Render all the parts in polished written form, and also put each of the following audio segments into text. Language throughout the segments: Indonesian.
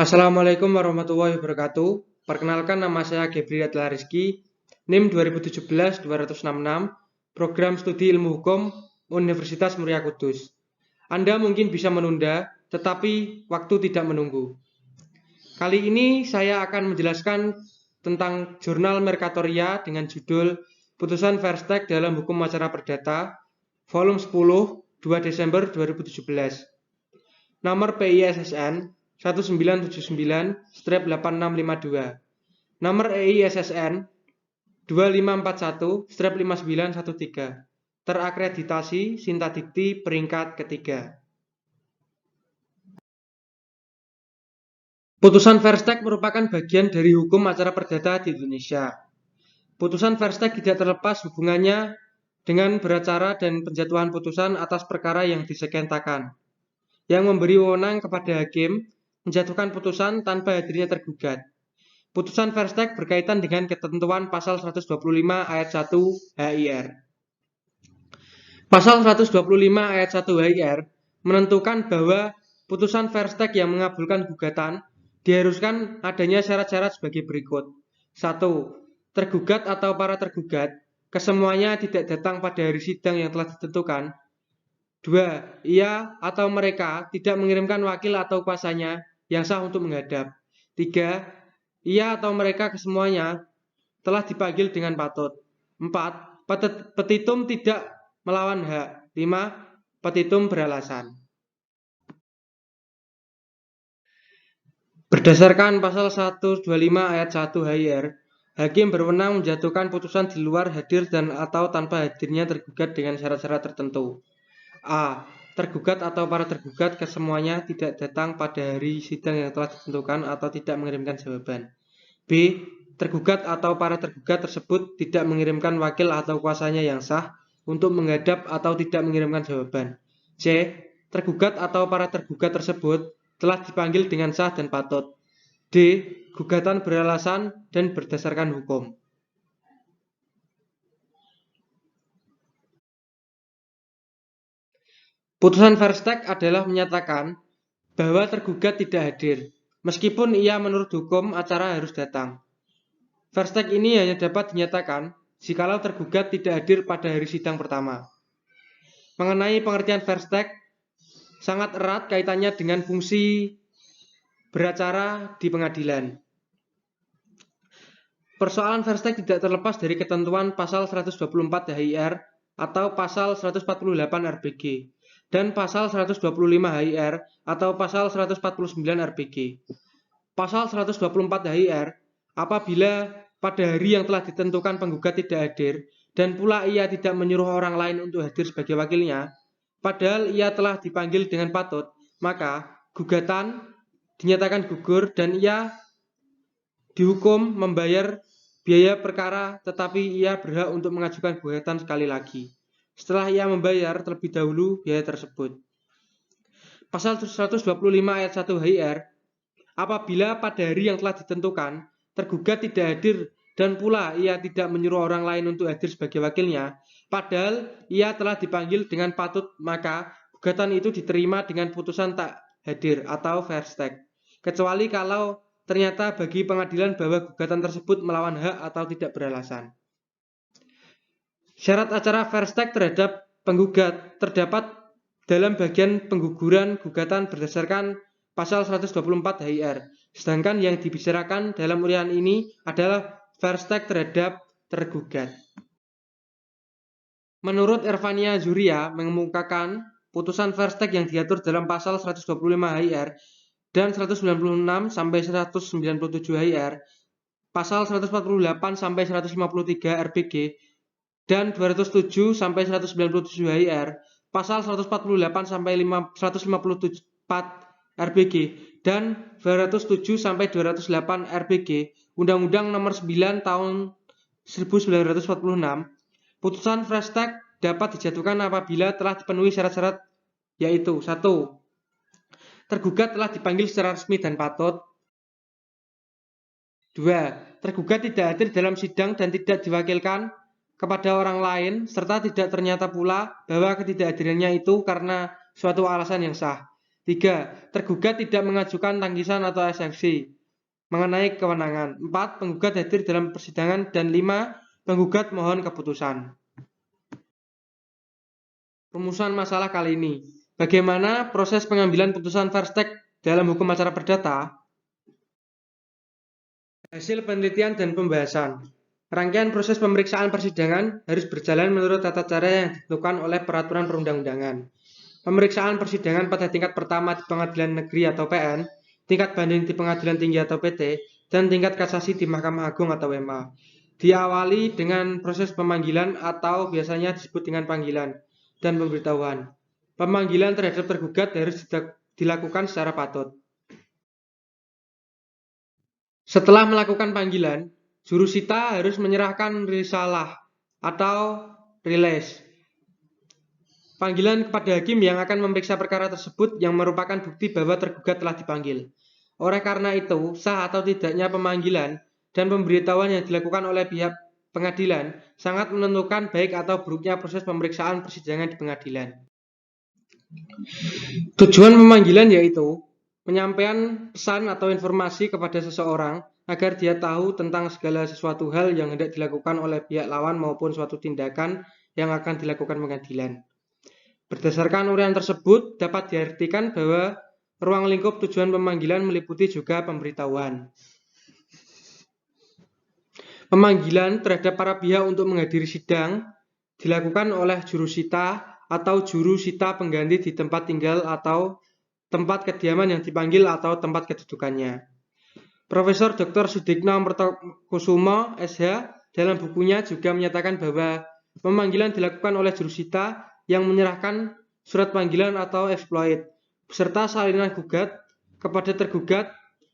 Assalamualaikum warahmatullahi wabarakatuh. Perkenalkan, nama saya Gebri Adla Rizky, NIM 2017-266, Program Studi Ilmu Hukum Universitas Muria Kudus. Anda mungkin bisa menunda, tetapi waktu tidak menunggu. Kali ini saya akan menjelaskan tentang jurnal Merkatoria dengan judul Putusan Verstek dalam Hukum Acara Perdata, volume 10, 2 Desember 2017. Nomor PISSN 1979-8652, nomor EISSN 2541-5913, terakreditasi Sinta Dikti peringkat ketiga. Putusan Verstek merupakan bagian dari hukum acara perdata di Indonesia. Putusan Verstek tidak terlepas hubungannya dengan beracara dan penjatuhan putusan atas perkara yang disengketakan, yang memberi wewenang kepada hakim menjatuhkan putusan tanpa hadirnya tergugat. Putusan Verstek berkaitan dengan ketentuan pasal 125 ayat 1 HIR. Pasal 125 ayat 1 HIR menentukan bahwa putusan Verstek yang mengabulkan gugatan diharuskan adanya syarat-syarat sebagai berikut. 1. Tergugat atau para tergugat kesemuanya tidak datang pada hari sidang yang telah ditentukan. 2. Ia atau mereka tidak mengirimkan wakil atau kuasanya yang sah untuk menghadap. 3. Ia atau mereka kesemuanya telah dipanggil dengan patut. 4. Petitum tidak melawan hak. 5. Petitum beralasan. Berdasarkan pasal 125 ayat 1 HIR, hakim berwenang menjatuhkan putusan di luar hadir dan atau tanpa hadirnya tergugat dengan syarat-syarat tertentu. A. Tergugat atau para tergugat kesemuanya tidak datang pada hari sidang yang telah ditentukan atau tidak mengirimkan jawaban. B. Tergugat atau para tergugat tersebut tidak mengirimkan wakil atau kuasanya yang sah untuk menghadap atau tidak mengirimkan jawaban. C. Tergugat atau para tergugat tersebut telah dipanggil dengan sah dan patut. D. Gugatan beralasan dan berdasarkan hukum. Putusan Verstek adalah menyatakan bahwa tergugat tidak hadir, meskipun ia menurut hukum acara harus datang. Verstek ini hanya dapat dinyatakan jikalau tergugat tidak hadir pada hari sidang pertama. Mengenai pengertian Verstek, sangat erat kaitannya dengan fungsi beracara di pengadilan. Persoalan Verstek tidak terlepas dari ketentuan pasal 124 HIR atau pasal 148 RBG dan pasal 125 HIR atau pasal 149 RBG. Pasal 124 HIR, apabila pada hari yang telah ditentukan penggugat tidak hadir dan pula ia tidak menyuruh orang lain untuk hadir sebagai wakilnya, padahal ia telah dipanggil dengan patut, maka gugatan dinyatakan gugur dan ia dihukum membayar biaya perkara, tetapi ia berhak untuk mengajukan gugatan sekali lagi setelah ia membayar terlebih dahulu biaya tersebut. Pasal 125 ayat 1 HIR, apabila pada hari yang telah ditentukan tergugat tidak hadir dan pula ia tidak menyuruh orang lain untuk hadir sebagai wakilnya, padahal ia telah dipanggil dengan patut, maka gugatan itu diterima dengan putusan tak hadir atau Verstek, kecuali kalau ternyata bagi pengadilan bahwa gugatan tersebut melawan hak atau tidak beralasan. Syarat acara Verstek terhadap penggugat terdapat dalam bagian pengguguran gugatan berdasarkan pasal 124 HIR. Sedangkan yang dibicarakan dalam urian ini adalah Verstek terhadap tergugat. Menurut Ervania Zuria mengemukakan putusan Verstek yang diatur dalam pasal 125 HIR dan 196 sampai 197 HIR, pasal 148 sampai 153 RBG dan 207 sampai 197 HIR, pasal 148 sampai 154 RBG dan 207 sampai 208 RBG Undang-Undang Nomor 9 Tahun 1946. Putusan Verstek dapat dijatuhkan apabila telah dipenuhi syarat-syarat, yaitu 1. Tergugat telah dipanggil secara resmi dan patut. 2. Tergugat tidak hadir dalam sidang dan tidak diwakilkan kepada orang lain, serta tidak ternyata pula bahwa ketidakhadirannya itu karena suatu alasan yang sah. 3. Tergugat tidak mengajukan tangkisan atau eksepsi mengenai kewenangan. 4. Penggugat hadir dalam persidangan. Dan 5. Penggugat mohon keputusan. Rumusan masalah kali ini. Bagaimana proses pengambilan putusan first take dalam hukum acara perdata? Hasil penelitian dan pembahasan. Rangkaian proses pemeriksaan persidangan harus berjalan menurut tata cara yang ditentukan oleh peraturan perundang-undangan. Pemeriksaan persidangan pada tingkat pertama di Pengadilan Negeri atau PN, tingkat banding di Pengadilan Tinggi atau PT, dan tingkat kasasi di Mahkamah Agung atau WMA. Diawali dengan proses pemanggilan atau biasanya disebut dengan panggilan dan pemberitahuan. Pemanggilan terhadap tergugat harus dilakukan secara patut. Setelah melakukan panggilan, jurusita harus menyerahkan risalah atau rilis panggilan kepada hakim yang akan memeriksa perkara tersebut yang merupakan bukti bahwa tergugat telah dipanggil. Oleh karena itu, sah atau tidaknya pemanggilan dan pemberitahuan yang dilakukan oleh pihak pengadilan sangat menentukan baik atau buruknya proses pemeriksaan persidangan di pengadilan. Tujuan pemanggilan yaitu penyampaian pesan atau informasi kepada seseorang agar dia tahu tentang segala sesuatu hal yang hendak dilakukan oleh pihak lawan maupun suatu tindakan yang akan dilakukan pengadilan. Berdasarkan uraian tersebut, dapat diartikan bahwa ruang lingkup tujuan pemanggilan meliputi juga pemberitahuan. Pemanggilan terhadap para pihak untuk menghadiri sidang dilakukan oleh jurusita atau jurusita pengganti di tempat tinggal atau tempat kediaman yang dipanggil atau tempat kedudukannya. Profesor Dr. Sudikno Mertokusumo, SH, dalam bukunya juga menyatakan bahwa pemanggilan dilakukan oleh jurusita yang menyerahkan surat panggilan atau exploit beserta salinan gugat kepada tergugat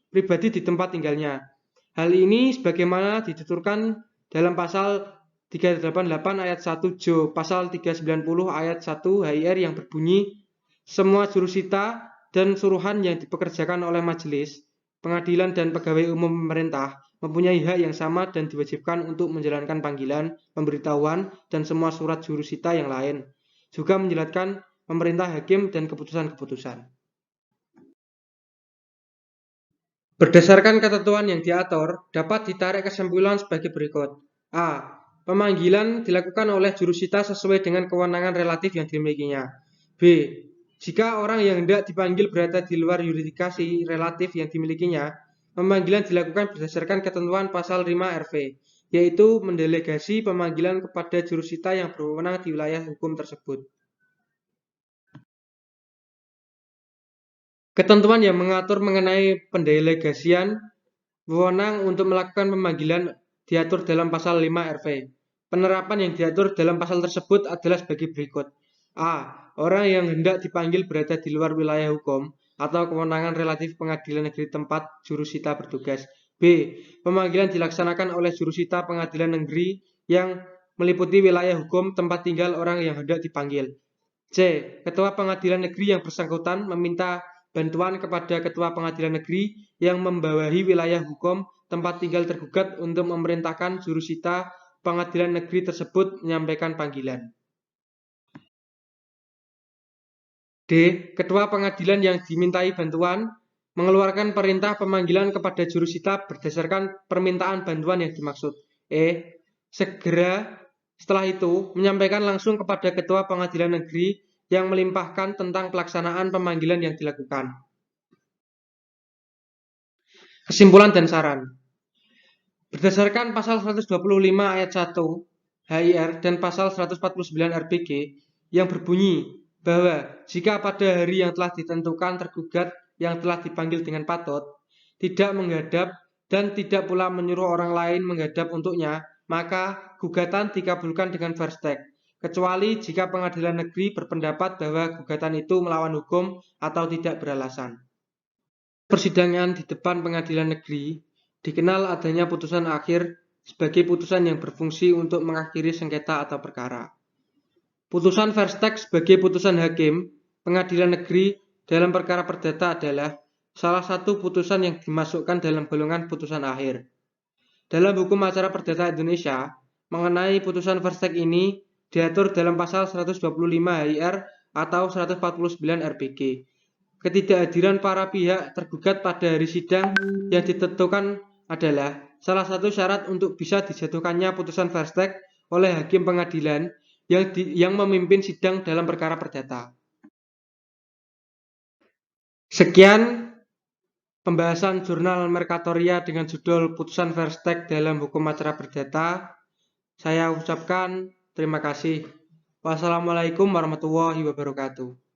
pribadi di tempat tinggalnya. Hal ini sebagaimana dituturkan dalam pasal 388 ayat 1 Jo, pasal 390 ayat 1 HIR yang berbunyi, semua jurusita dan suruhan yang dipekerjakan oleh majelis, pengadilan dan pegawai umum pemerintah mempunyai hak yang sama dan diwajibkan untuk menjalankan panggilan, pemberitahuan, dan semua surat jurusita yang lain. Juga menjelaskan pemerintah hakim dan keputusan-keputusan. Berdasarkan ketentuan yang diatur, dapat ditarik kesimpulan sebagai berikut. A. Pemanggilan dilakukan oleh jurusita sesuai dengan kewenangan relatif yang dimilikinya. B. Jika orang yang hendak dipanggil berada di luar yurisdiksi relatif yang dimilikinya, pemanggilan dilakukan berdasarkan ketentuan pasal 5 RV, yaitu mendelegasi pemanggilan kepada jurusita yang berwenang di wilayah hukum tersebut. Ketentuan yang mengatur mengenai pendelegasian wewenang untuk melakukan pemanggilan diatur dalam pasal 5 RV. Penerapan yang diatur dalam pasal tersebut adalah sebagai berikut. A. Orang yang hendak dipanggil berada di luar wilayah hukum atau kewenangan relatif pengadilan negeri tempat jurusita bertugas. B. Pemanggilan dilaksanakan oleh jurusita pengadilan negeri yang meliputi wilayah hukum tempat tinggal orang yang hendak dipanggil. C. Ketua pengadilan negeri yang bersangkutan meminta bantuan kepada ketua pengadilan negeri yang membawahi wilayah hukum tempat tinggal tergugat untuk memerintahkan jurusita pengadilan negeri tersebut menyampaikan panggilan. D. Ketua pengadilan yang dimintai bantuan mengeluarkan perintah pemanggilan kepada jurusita berdasarkan permintaan bantuan yang dimaksud. E. Segera setelah itu menyampaikan langsung kepada ketua pengadilan negeri yang melimpahkan tentang pelaksanaan pemanggilan yang dilakukan. Kesimpulan dan saran. Berdasarkan pasal 125 ayat 1 HIR dan pasal 149 RPG yang berbunyi bahwa jika pada hari yang telah ditentukan tergugat yang telah dipanggil dengan patut tidak menghadap dan tidak pula menyuruh orang lain menghadap untuknya, maka gugatan dikabulkan dengan first take, kecuali jika pengadilan negeri berpendapat bahwa gugatan itu melawan hukum atau tidak beralasan. Persidangan di depan pengadilan negeri dikenal adanya putusan akhir sebagai putusan yang berfungsi untuk mengakhiri sengketa atau perkara. Putusan first take sebagai putusan hakim pengadilan negeri dalam perkara perdata adalah salah satu putusan yang dimasukkan dalam golongan putusan akhir. Dalam hukum acara perdata Indonesia, mengenai putusan first take ini diatur dalam pasal 125 HIR atau 149 RPG. Ketidakhadiran para pihak tergugat pada hari sidang yang ditentukan adalah salah satu syarat untuk bisa dijatuhkannya putusan Versteeg oleh hakim pengadilan yang memimpin sidang dalam perkara perdata. Sekian pembahasan jurnal Mercatoria dengan judul Putusan Versteeg dalam Hukum Acara Perdata. Saya ucapkan terima kasih. Wassalamualaikum warahmatullahi wabarakatuh.